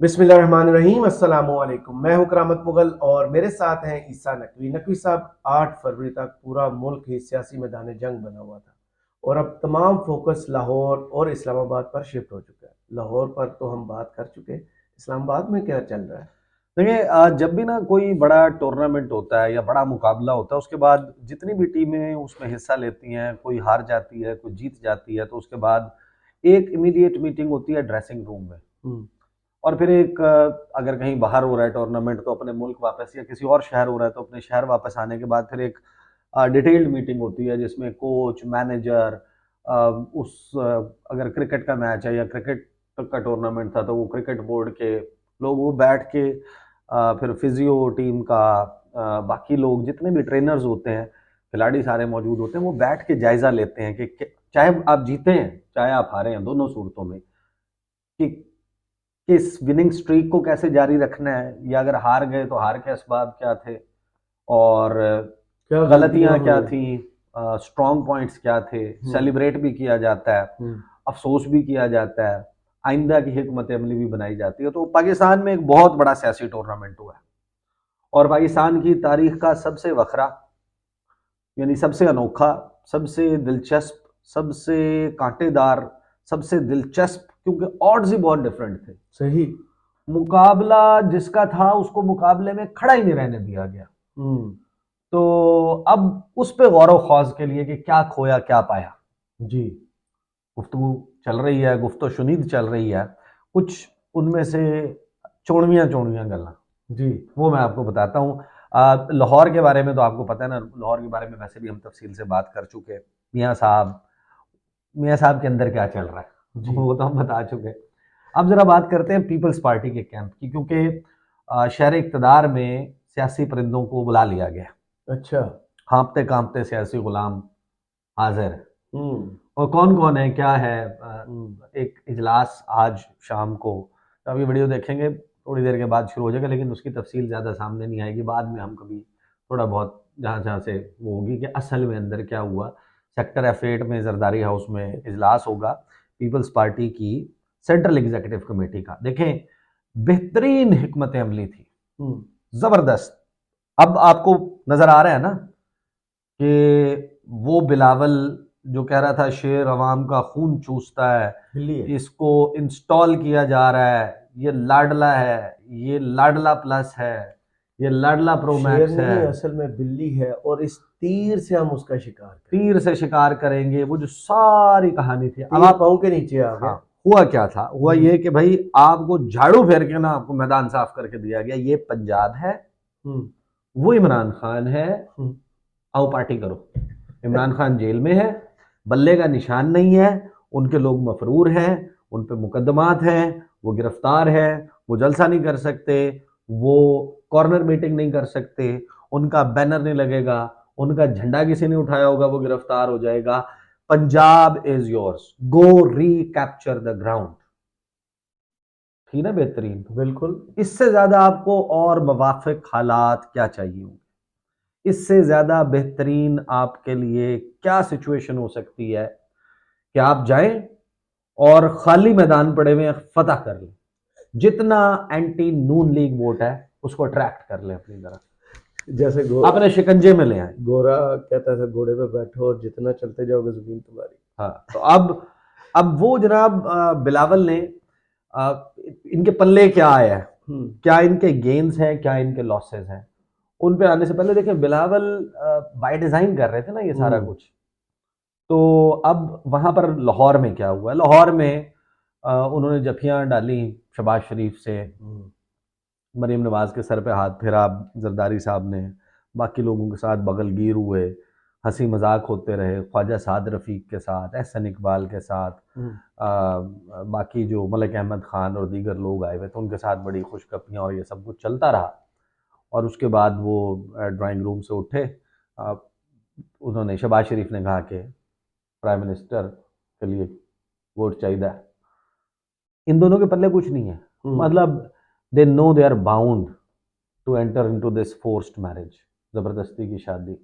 बिस्मिल्लाहिर्रहमानिर्रहीम अस्सलामुअलैकुम। मैं हूं करामत मुगल और मेरे साथ हैं ईसा नकवी। नकवी साहब, 8 फरवरी तक पूरा मुल्क ही सियासी मैदान जंग बना हुआ था और अब तमाम फोकस लाहौर और इस्लामाबाद पर शिफ्ट हो चुका है। लाहौर पर तो हम बात कर चुके, इस्लामाबाद में क्या चल रहा है? देखिए, जब भी ना कोई बड़ा टूर्नामेंट होता है या बड़ा मुकाबला होता है, उसके बाद जितनी भी टीमें उसमें हिस्सा लेती हैं, कोई हार जाती है, कोई जीत जाती है, तो उसके बाद एक इमीडिएट मीटिंग होती है ड्रेसिंग रूम में। और फिर एक अगर कहीं बाहर हो रहा है टूर्नामेंट तो अपने मुल्क वापस, या किसी और शहर हो रहा है तो अपने शहर वापस आने के बाद फिर एक डिटेल्ड मीटिंग होती है जिसमें कोच, मैनेजर, अगर क्रिकेट का मैच है या क्रिकेट का टूर्नामेंट था तो वो क्रिकेट बोर्ड के लोग वो बैठ के फिर फिजियो टीम का, बाकी लोग जितने भी ट्रेनर्स होते हैं, खिलाड़ी सारे मौजूद होते हैं, वो बैठ के जायजा लेते हैं कि चाहे आप जीते हैं चाहे आप हारे हैं, दोनों सूरतों में कि किस विनिंग स्ट्रीक को कैसे जारी रखना है, या अगर हार गए तो हार के असबाब क्या थे और क्या गलतियां गलतियां क्या हुई? थी, स्ट्रॉन्ग पॉइंट्स क्या थे। सेलिब्रेट भी किया जाता है, अफसोस भी किया जाता है, आइंदा की हिकमत अमली भी बनाई जाती है। तो पाकिस्तान में एक बहुत बड़ा सियासी टूर्नामेंट हुआ है और पाकिस्तान की तारीख का सबसे वखरा, यानी सबसे अनोखा, सबसे दिलचस्प, सबसे कांटेदार, सबसे दिलचस्प, क्योंकि ऑड्स ही बहुत डिफरेंट थे। सही। मुकाबला जिसका था उसको मुकाबले में खड़ा ही नहीं रहने दिया गया। तो अब उस पे गौर ख्वाज के लिए कि क्या खोया क्या पाया, जी। गुफ्तगू चल रही है, गुफ्तो शुनीद चल रही है। कुछ उनमें से चौड़वियाँ चौड़वियाँ गल्ला जी। वो मैं आपको बताता हूँ। लाहौर के बारे में तो आपको पता है ना, लाहौर के बारे में वैसे भी हम तफसील से बात कर चुके। मियाँ साहब मियाँ साहब के अंदर क्या चल रहा है जी। वो तो हम बता चुके। अब जरा बात करते हैं पीपल्स पार्टी के कैंप की, क्योंकि शहर इक़्तिदार में सियासी परिंदों को बुला लिया गया। अच्छा। कांपते कांपते सियासी गुलाम हाजिर है। हम्म। और कौन कौन है क्या है, हम्म। एक इजलास आज शाम को, तो आप ये वीडियो देखेंगे थोड़ी देर के बाद शुरू हो जाएगा, लेकिन उसकी तफसील ज़्यादा सामने नहीं आएगी, बाद में हम कभी थोड़ा बहुत जहाँ जहाँ से वो होगी कि असल में अंदर क्या हुआ। सेक्टर F8 में जरदारी हाउस में इजलास होगा पीपल्स पार्टी की सेंट्रल एग्जीक्यूटिव कमेटी का। देखें, बेहतरीन हिकमत अमली थी, ज़बरदस्त। अब आपको नज़र आ रहा है ना कि वो बिलावल जो कह रहा था शेर अवाम का खून चूसता है, इसको इंस्टॉल किया जा रहा है, ये लाडला है, ये लाडला प्लस है, ये लाडला प्रो शेर मैक्स है, नहीं, असल में बिल्ली है और इस तीर से हम उसका शिकार करेंगे। तीर से शिकार करेंगे, वो जो सारी कहानी थी। अब तीर आप, पाँव के नीचे आ गया। हाँ, हुआ क्या था, हुआ ये कि भाई आपको झाड़ू फेर के ना आपको मैदान साफ करके दिया गया, ये पंजाब है, वो इमरान खान है, आओ पार्टी करो। इमरान खान जेल में है, बल्ले का निशान नहीं है, उनके लोग मफरूर हैं, उन पे मुकदमात हैं, वो गिरफ्तार है, वो जलसा नहीं कर सकते, वो कॉर्नर मीटिंग नहीं कर सकते, उनका बैनर नहीं लगेगा, उनका झंडा किसी ने उठाया होगा वो गिरफ्तार हो जाएगा। Punjab is yours, go recapture the ground. थी ना बेहतरीन? बिल्कुल। इससे ज्यादा आपको और मवाफिक हालात क्या चाहिए होंगे, इससे ज़्यादा बेहतरीन आपके लिए क्या सिचुएशन हो सकती है कि आप जाएं और खाली मैदान पड़े हुए फतह कर लें, जितना एंटी नून लीग वोट है उसको अट्रैक्ट कर लें अपनी तरफ, जैसे अपने शिकंजे में ले आए। गोरा कहता था, घोड़े पे बैठो और जितना चलते जाओगे जमीन तुम्हारी। हाँ, तो अब वो जनाब बिलावल ने, इनके पल्ले क्या आया है, क्या इनके गेन्स हैं, क्या इनके लॉसेस हैं, उन पे आने से पहले देखें, बिलावल बाय डिजाइन कर रहे थे ना ये सारा कुछ। तो अब वहां पर लाहौर में क्या हुआ, लाहौर में उन्होंने जफियां डाली शबाज शरीफ से, मरीम नवाज के सर पे हाथ फेरा जरदारी साहब ने, बाकी लोगों के साथ बगलगीर हुए, हंसी मजाक होते रहे, ख्वाजा साद रफ़ीक के साथ, एहसन इकबाल के साथ, बाकी जो मलिक अहमद ख़ान और दीगर लोग आए हुए थे उनके साथ बड़ी खुशकपियाँ और ये सब कुछ चलता रहा। और उसके बाद वो ड्राइंग रूम से उठे, उन्होंने, शहबाज शरीफ ने कहा कि प्राइम मिनिस्टर के लिए वोट चाहिए। इन दोनों के पल्ले कुछ नहीं है, मतलब they know they are bound to enter into this forced marriage, जबरदस्ती की शादी,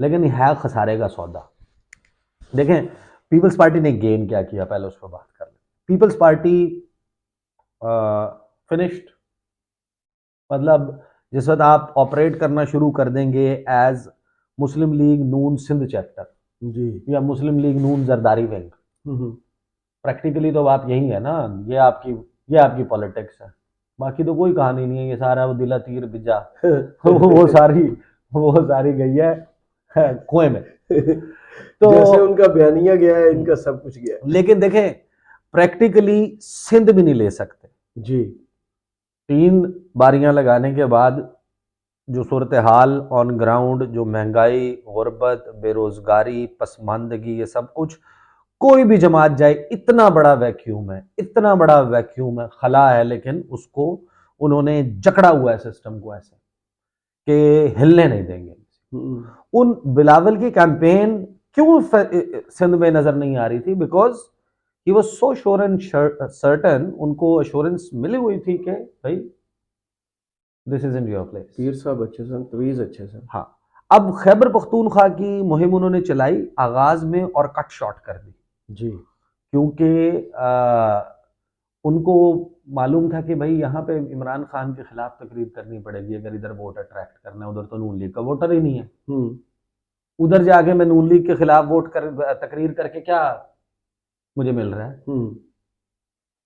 लेकिन है खसारे का सौदा। देखें, पीपल्स पार्टी ने गेन क्या किया, पहले उस पर बात कर लें। People's Party finished. मतलब जिस वक्त आप ऑपरेट करना शुरू कर देंगे as Muslim League Noon Sindh chapter जी या Muslim League Noon Zardari wing, practically तो बात यही है ना, ये आपकी पॉलिटिक्स है, बाकी तो कोई कहानी नहीं है, ये सारा वो दिला तीर बिजा वो सारी गई है कुएं में। तो जैसे उनका बयानिया गया है, इनका सब कुछ गया है। लेकिन देखें प्रैक्टिकली सिंध भी नहीं ले सकते जी। 3 बारियां लगाने के बाद जो सूरत हाल ऑन ग्राउंड, जो महंगाई, गुर्बत, बेरोजगारी, पसमानदगी, ये सब कुछ, कोई भी जमात जाए इतना बड़ा वैक्यूम है, इतना बड़ा वैक्यूम है, खला है, लेकिन उसको उन्होंने जकड़ा हुआ है सिस्टम को ऐसे कि हिलने नहीं देंगे। उन बिलावल की कैंपेन क्यों सिंध में नजर नहीं आ रही थी? Because he was so sure and certain, उनको अश्योरेंस मिली हुई थी कि भाई this is in your place. पीर साहब अच्छे सन, तवीज अच्छे सन। हाँ, अब खैबर पख्तूनख्वा की मुहिम उन्होंने चलाई आगाज में और कट शॉर्ट कर दी जी, क्योंकि उनको मालूम था कि भाई यहाँ पे इमरान खान के खिलाफ तकरीर करनी पड़ेगी अगर इधर वोट अट्रैक्ट करना है, उधर तो नून लीग का वोटर ही नहीं है। उधर जाके मैं नून लीग के खिलाफ वोट कर तकरीर करके क्या मुझे मिल रहा है?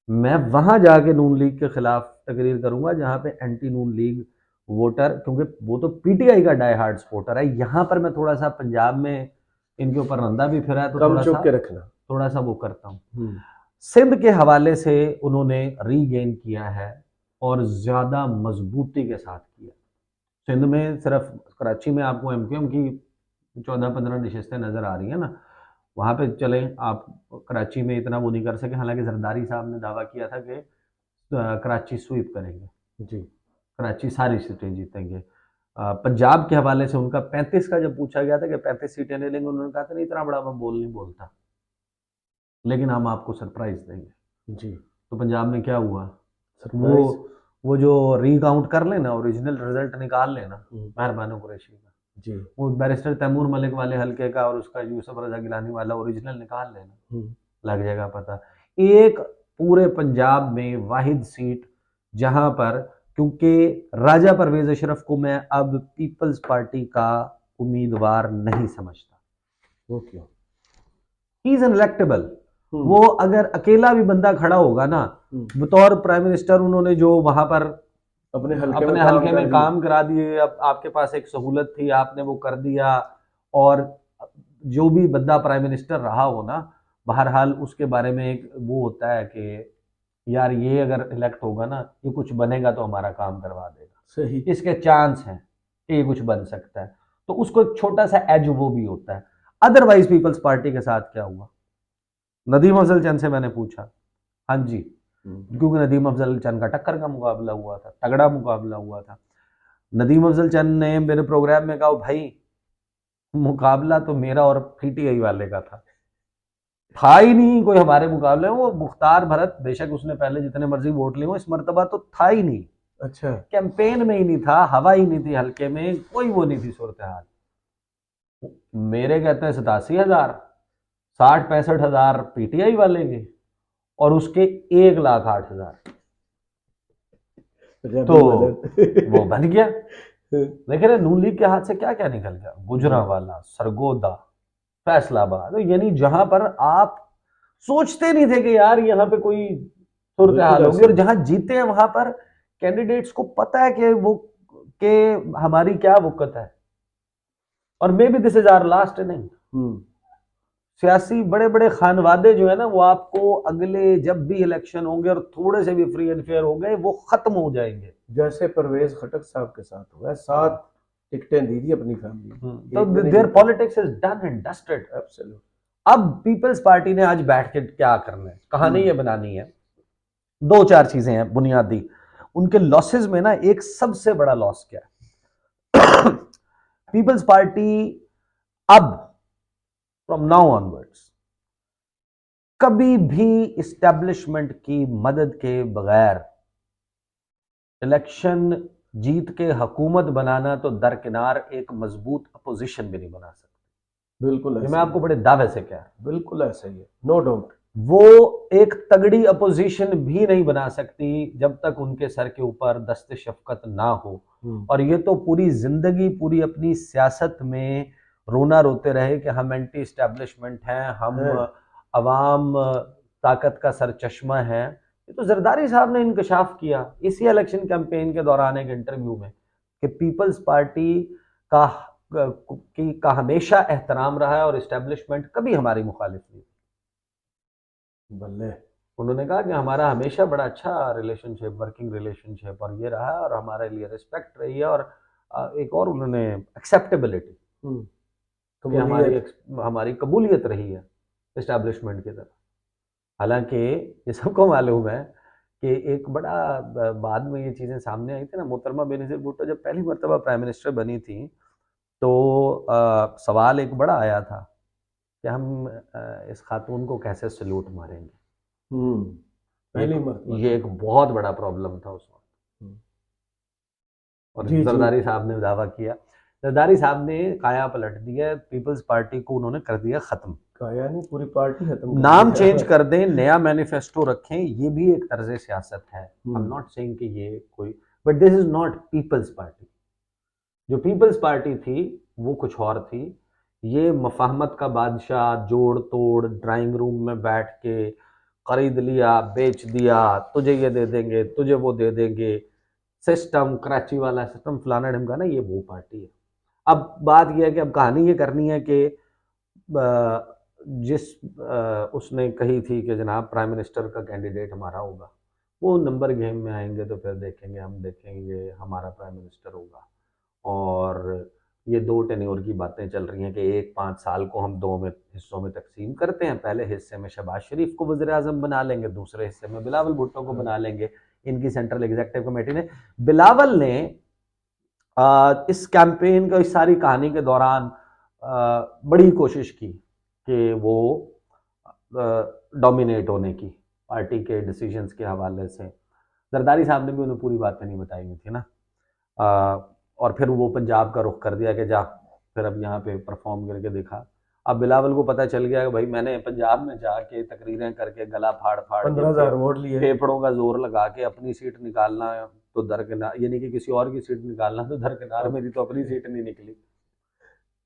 मैं वहां जाके नून लीग के खिलाफ तकरीर करूंगा जहां पे एंटी नून लीग वोटर, क्योंकि वो तो पीटीआई का डाई हार्ड सपोर्टर है, यहां पर मैं थोड़ा सा पंजाब में इनके ऊपर रंदा भी फिरा है तो कम चुप के रखना, थोड़ा सा वो करता हूँ। सिंध के हवाले से उन्होंने रीगेन किया है और ज्यादा मजबूती के साथ किया। सिंध में सिर्फ कराची में आपको एमक्यूएम की 14-15 नशिस्तें नजर आ रही है ना, वहां पे चले आप, कराची में इतना वो नहीं कर सके, हालांकि जरदारी साहब ने दावा किया था कि कराची स्वीप करेंगे जी, कराची सारी सीटें जीतेंगे। पंजाब के हवाले से उनका 35 का जब पूछा गया था कि 35 सीटें ले लेंगे, उन्होंने कहा था नहीं इतना बड़ा मैं नहीं बोलता, लेकिन हम आपको सरप्राइज देंगे जी। तो पंजाब में क्या हुआ? वो जो रीकाउंट कर लेना, ओरिजिनल रिजल्ट निकाल लेना मेहरबानी कुरैशी का जी, वो बैरिस्टर तैमूर मलिक वाले हल्के का और उसका यूसुफ रजा गिलानी वाला ओरिजिनल निकाल लेना, लग जाएगा पता। एक पूरे पंजाब में वाहिद सीट जहां पर, क्योंकि राजा परवेज अशरफ को मैं अब पीपल्स पार्टी का उम्मीदवार नहीं समझता। वो क्यों? He is unelectable. वो अगर अकेला भी बंदा खड़ा होगा ना बतौर प्राइम मिनिस्टर, उन्होंने जो वहां पर अपने हल्के में काम करा दिए, अब आपके पास एक सहूलत थी, आपने वो कर दिया, और जो भी बंदा प्राइम मिनिस्टर रहा हो ना, बहरहाल उसके बारे में एक वो होता है कि यार ये अगर इलेक्ट होगा ना, ये कुछ बनेगा तो हमारा काम करवा देगा, सही, इसके चांस हैं कि ये कुछ बन सकता है, तो उसको एक छोटा सा एज वो भी होता है। अदरवाइज पीपल्स पार्टी के साथ क्या हुआ? नदीम अफजल चंद से मैंने पूछा, हाँ जी, क्योंकि नदीम अफजल चंद का टक्कर का मुकाबला हुआ था, तगड़ा मुकाबला हुआ था। नदीम अफजल चंद ने मेरे प्रोग्राम में कहा भाई मुकाबला तो मेरा और पीटीआई वाले का था ही नहीं कोई हमारे मुकाबले में। वो मुख्तार भरत, बेशक उसने पहले जितने मर्जी वोट लिए हो, इस मर्तबा तो था ही नहीं। अच्छा, कैंपेन में ही नहीं था, हवा ही नहीं थी हल्के में, कोई वो नहीं थी सूरत हाल। मेरे कहते हैं 87,000, 60-65,000 पीटीआई वाले के, और उसके 1,08,000, तो वो बन गया। देख रहे नून लीग के हाथ से क्या क्या निकल गया, गुजरांवाला, सरगोदा, फैसलाबाद, तो यानी जहां पर आप सोचते नहीं थे कि यार यहाँ पे कोई सूरत हाल होगी, और जहां जीते हैं वहां पर कैंडिडेट्स को पता है कि वो के हमारी क्या वक़्त है, और maybe this is our last inning. सियासी बड़े बड़े खानवादे जो है ना, वो आपको अगले जब भी इलेक्शन होंगे और थोड़े से भी फ्री एंड फेयर हो गए, वो खत्म हो जाएंगे। जैसे परवेज खटक साहब के साथ हुआ, 7 टिकटें दी थी अपनी फैमिली, तो their politics is done and dusted. Absolute. अब पीपल्स पार्टी ने आज बैठ के क्या करना है, कहानी ये बनानी है। 2-4 चीजें हैं बुनियादी उनके लॉसेस में ना। एक सबसे बड़ा लॉस क्या है पीपल्स पार्टी अब फ्रॉम नाउ ऑनवर्ड्स कभी भी इस्टेब्लिशमेंट की मदद के बगैर इलेक्शन जीत के हुकूमत बनाना तो दरकिनार एक मजबूत अपोजिशन भी नहीं बना सकते। बिल्कुल, मैं आपको बड़े दावे से कह रहा हूं, बिल्कुल ऐसा ही है, नो डाउट। वो एक तगड़ी अपोजिशन भी नहीं बना सकती जब तक उनके सर के ऊपर दस्त शफकत ना हो। और ये तो पूरी जिंदगी पूरी अपनी सियासत में रोना रोते रहे कि हम एंटी इस्टेब्लिशमेंट हैं, हम अवाम ताकत का सरचश्मा है। ये तो जरदारी साहब ने इंकशाफ किया इसी इलेक्शन कैंपेन के दौरान एक इंटरव्यू में कि पीपल्स पार्टी का का हमेशा एहतराम रहा है और इस्टेब्लिशमेंट कभी हमारी मुखालिफ नहीं। बल्ले। उन्होंने कहा कि हमारा हमेशा बड़ा अच्छा रिलेशनशिप, वर्किंग रिलेशनशिप और ये रहा है और हमारे लिए रिस्पेक्ट रही है। और एक और उन्होंने एक्सेप्टेबिलिटी कि हमारी कबूलियत रही है इस्टेब्लिशमेंट की तरफ। हालांकि ये सबको मालूम है कि एक बड़ा बाद में ये चीज़ें सामने आई थी ना, मोहतरमा बेनज़ीर भुट्टो जब पहली मरतबा प्राइम मिनिस्टर बनी थी तो सवाल एक बड़ा आया था कि हम इस खातून को कैसे सल्यूट मारेंगे। पहली मरतबा ये एक बहुत बड़ा प्रॉब्लम था उस वक्त। और जरदारी साहब ने दावा किया, जरदारी साहब ने काया पलट दिया, पीपल्स पार्टी को उन्होंने कर दिया खत्म। काया नहीं, पूरी पार्टी खत्म, नाम चेंज कर दें, नया मैनिफेस्टो रखें, ये भी एक तर्ज सियासत है। आई एम नॉट सेइंग कि ये कोई, but this is not People's Party. जो पीपल्स पार्टी थी वो कुछ और थी। ये मफाहमत का बादशाह, जोड़ तोड़, ड्राइंग रूम में बैठ के खरीद लिया, बेच दिया, तुझे ये दे देंगे, तुझे वो दे देंगे, सिस्टम, कराची वाला सिस्टम, फलाना ढिमकाना, ये वो पार्टी है। अब बात यह है कि अब कहानी ये करनी है कि जिस उसने कही थी कि जनाब प्राइम मिनिस्टर का कैंडिडेट हमारा होगा, वो नंबर गेम में आएंगे तो फिर देखेंगे, हम देखेंगे हमारा प्राइम मिनिस्टर होगा। और ये दो टेन्योर की बातें चल रही हैं कि एक 5 साल को हम दो में हिस्सों में तकसीम करते हैं। पहले हिस्से में शहबाज शरीफ को वज़ीर आज़म बना लेंगे, दूसरे हिस्से में बिलावल भुट्टो को बना लेंगे। इनकी सेंट्रल एग्जीक्यूटिव कमेटी ने, बिलावल ने इस कैंपेन का, इस सारी कहानी के दौरान बड़ी कोशिश की कि वो डोमिनेट होने की पार्टी के डिसीजंस के हवाले से। जरदारी साहब ने भी उन्हें पूरी बातें नहीं बताई हुई थी ना। और फिर वो पंजाब का रुख कर दिया कि जा फिर अब यहाँ पे परफॉर्म करके देखा। अब बिलावल को पता चल गया कि भाई मैंने पंजाब में जाके तकरीरें करके गला फाड़ फाड़ 15,000 वोट लिए, फेफड़ों का जोर लगा के अपनी सीट निकालना तो दरकिनार, यानी कि किसी और की सीट निकालना तो दरकिनार, मेरी तो अपनी सीट नहीं निकली।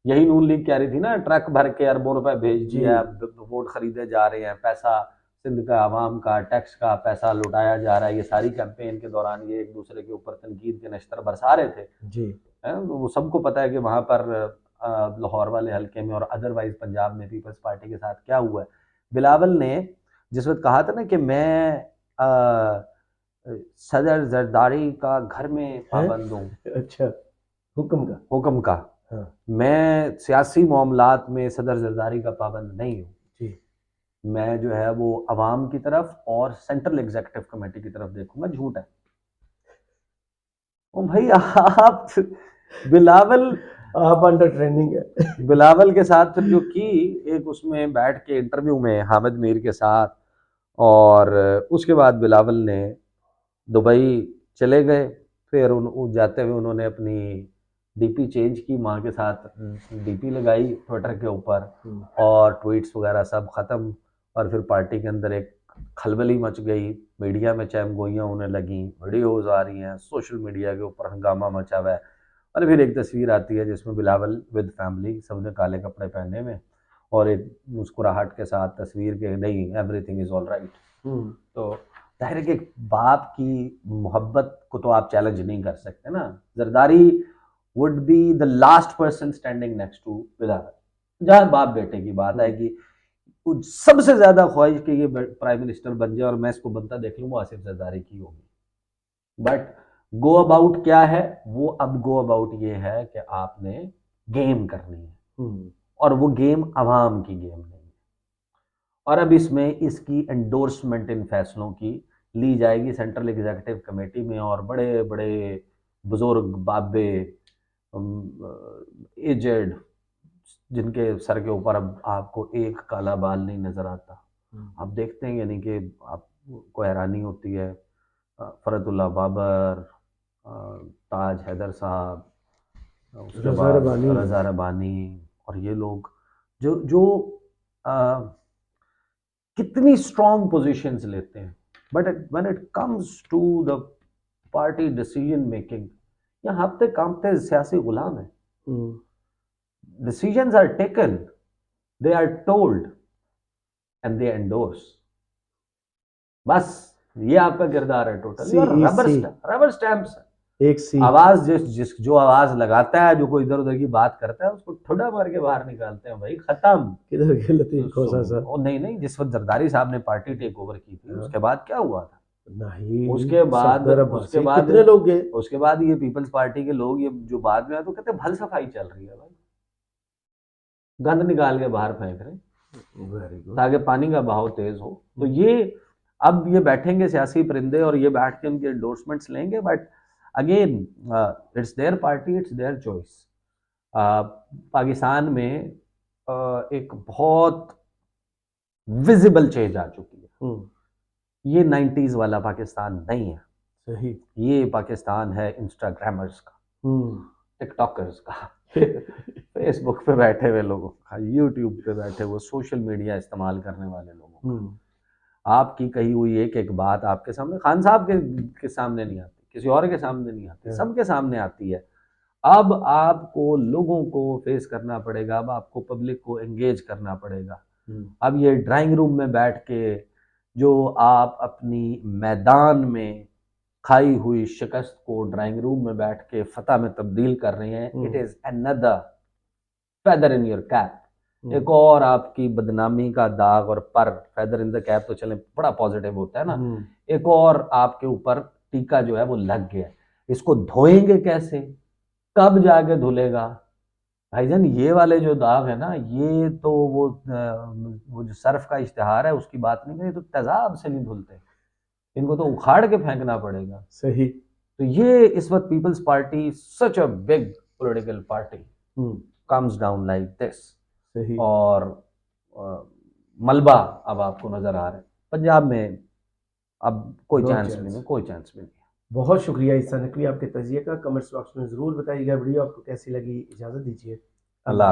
यही नून लीग कह रही थी ना, ट्रक भर के अरबों रुपए भेज दिया, वोट खरीदे जा रहे हैं, पैसा सिंध का आवाम का टैक्स का पैसा लुटाया जा रहा है। ये सारी कैंपेन के दौरान ये एक दूसरे के ऊपर तनकीद के नश्तर बरसा रहे थे जी। वो सबको पता है कि वहां पर लाहौर वाले हल्के में और अदरवाइज पंजाब में पीपल्स पार्टी के साथ क्या हुआ है। बिलावल ने जिस वक्त कहा था ना कि मैं सदर जरदारी का घर में पाबंद हूँ, अच्छा, हुक्म का हाँ। मैं सियासी मामलात में सदर जरदारी का पाबंद नहीं हूँ, मैं जो है वो अवाम की तरफ और सेंट्रल एग्जीक्यूटिव कमेटी की तरफ देखूंगा। झूठ है। ओ भाई आप बिलावल, आप अंडर ट्रेनिंग है। बिलावल के साथ फिर जो की एक उसमें बैठ के इंटरव्यू में हामिद मीर के साथ, और उसके बाद बिलावल ने दुबई चले गए। फिर जाते हुए उन्होंने अपनी डीपी चेंज की, माँ के साथ डीपी लगाई ट्विटर के ऊपर, और ट्वीट्स वगैरह सब ख़त्म। और फिर पार्टी के अंदर एक खलबली मच गई, मीडिया में चैमगोइयाँ होने लगी, वीडियोज़ आ रही हैं, सोशल मीडिया के ऊपर हंगामा मचा हुआ है। और फिर एक तस्वीर आती है जिसमें बिलावल विद फैमिली, सबने काले कपड़े पहने हुए, और एक मुस्कुराहट के साथ तस्वीर के, नहीं एवरीथिंग इज़ ऑल राइट। तो जाहिर है कि बाप की मोहब्बत को तो आप चैलेंज नहीं कर सकते ना। Zardari would be the last person standing next to Bilawal. जहाँ बाप बेटे की बात है कि सबसे ज्यादा ख्वाहिश कि ये प्राइम मिनिस्टर बन जाए और मैं इसको बनता देख लूँ, वो आसिफ जरदारी की होगी। बट गो अबाउट क्या है वो, अब गो अबाउट ये है कि आपने गेम करनी है, और वो गेम अवाम की गेम नहीं है। और अब इसमें इसकी एंडोर्समेंट इन फैसलों की ली जाएगी सेंट्रल एग्जीक्यूटिव कमेटी में, और बड़े बड़े बुजुर्ग बाबे, एजेड, जिनके सर के ऊपर अब आपको एक काला बाल नहीं नजर आता, आप देखते हैं, यानी कि आपको हैरानी होती है। फरतुल्ला बाबर, ताज हैदर साहब, उसके बाद रजा रबानी, और ये लोग जो जो कितनी स्ट्रॉन्ग पोजीशंस लेते हैं, but when it comes to the party decision making, ये हफ्ते कांपते सियासी गुलाम है। Decisions are taken, they are told and they endorse. बस ये आपका किरदार है टोटली। और रबर स्टैंप्स है। एक सी आवाज जो आवाज लगाता है, जो कोई इधर उधर की बात करता है, उसको ठुड्डा मार के बाहर निकालते हैं भाई, खत्म। किधर गए लतीफ खोसा साहब? ओ नहीं, जिस वक्त जरदारी साहब ने पार्टी टेक ओवर की थी, उसके बाद क्या हुआ था? नहीं, उसके बाद कितने लोग गए? उसके बाद ये पीपल्स पार्टी के लोग, ये जो बाद में आए तो कहते भल सफाई चल रही है भाई, गंद निकाल के बाहर फेंक रहे, वेरी गुड, ताकि पानी का बहाव तेज हो। तो ये अब ये बैठेंगे सियासी परिंदे और ये बैठ के उनके एंडोर्समेंट्स लेंगे, but again it's there party, it's their choice. Pakistan में एक बहुत विजिबल चेंज आ चुकी है। ये 90s वाला पाकिस्तान नहीं है। सही। ये पाकिस्तान है इंस्टाग्रामर्स का, टिकटॉकर्स का, फेसबुक पे बैठे हुए लोगों का, यूट्यूब पे बैठे हुए सोशल मीडिया इस्तेमाल करने वाले लोगों का। आपकी कही हुई एक बात आपके सामने, खान साहब के सामने नहीं आती, किसी और के सामने नहीं आती, सबके सामने आती है। अब आपको लोगों को फेस करना पड़ेगा, अब आपको पब्लिक को एंगेज करना पड़ेगा। अब ये ड्राइंग रूम में बैठ के जो आप अपनी मैदान में खाई हुई शिकस्त को ड्राइंग रूम में बैठ के फतह में तब्दील कर रहे हैं, it is another feather in your cap. एक और आपकी बदनामी का दाग और पर, फेदर इन द कैप तो चले बड़ा पॉजिटिव होता है ना, एक और आपके ऊपर टीका जो है वो लग गया। इसको धोएंगे कैसे, कब जाके धुलेगा भाईजान? ये वाले जो दाग है ना, ये तो वो जो सर्फ का इश्तिहार है उसकी बात नहीं करी, तो तेजाब से नहीं धुलते, इनको तो उखाड़ के फेंकना पड़ेगा। सही। तो ये इस वक्त People's Party, such a big political party, comes down like this. सही। और मलबा अब आपको नजर आ रहा है पंजाब में, अब कोई चांस भी नहीं, कोई चांस भी नहीं। बहुत शुक्रिया ईसा नकवी आपके तजिए का। कमेंट्स बॉक्स में जरूर बताइएगा वीडियो आपको कैसी लगी। इजाजत दीजिए। अल्लाह।